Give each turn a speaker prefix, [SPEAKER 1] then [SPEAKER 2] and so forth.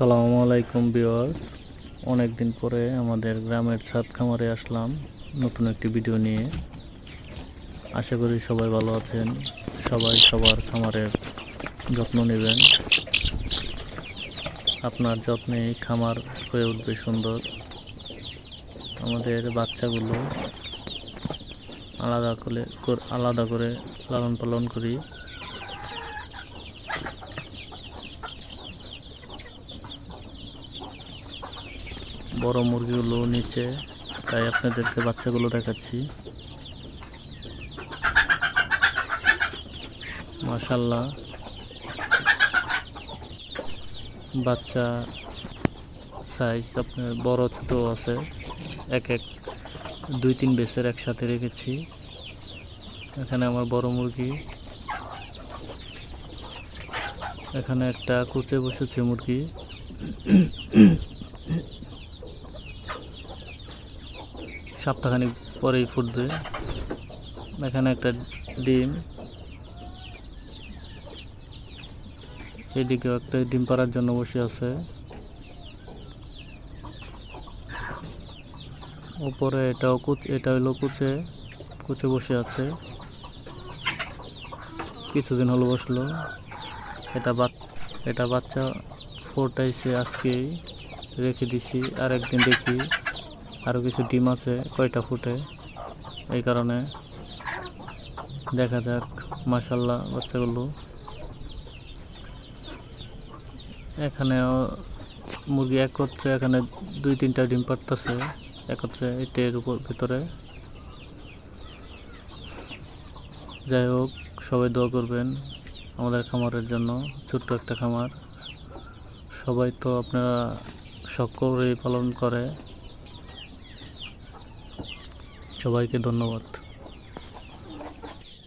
[SPEAKER 1] আসসালামু আলাইকুম ভিউয়ার্স। অনেক দিন পরে আমাদের গ্রামের ছাদ খামারে আসলাম নতুন একটি ভিডিও নিয়ে। আশা করি সবাই ভালো আছেন, সবাই সবার খামারের যত্ন নেবেন। আপনার যত্নে খামার হয়ে উঠবে সুন্দর। আমাদের বাচ্চাগুলো আলাদা করে লালন পালন করি। বড় মুরগিগুলো নিচে, তাই আপনাদেরকে বাচ্চাগুলো দেখাচ্ছি। মাশাআল্লাহ, বাচ্চা সাইজ আপনার বড় ছোট আছে। এক 2-3 বেসের একসাথে রেখেছি। এখানে আমার বড় মুরগি, এখানে একটা কুচে বসেছে মুরগি। সপ্তাহখানিক পরেই ফুটবে। এখানে একটা ডিম, এদিকেও একটা ডিম পাড়ার জন্য বসে আছে। উপরে এটা হলো কুচে বসে আছে, কিছুদিন হলো বসলো। এটা বাচ্চা ফোটাইছে, আজকেই রেখে দিছি। আর একদিন দেখি আরও কিছু ডিম আছে কয়টা ফুটে, এই কারণে দেখা যাক। মাশাআল্লাহ, বাচ্চাগুলো এখানে মুরগি একত্রে এখানে 2-3টা ডিম পাড়তেছে একত্রে এর ভিতরে। যাই হোক, সবাই দোয়া করবেন আমাদের খামারের জন্য। ছোট্ট একটা খামার, সবাই তো আপনারা শখ করে পালন করে। সবাইকে ধন্যবাদ।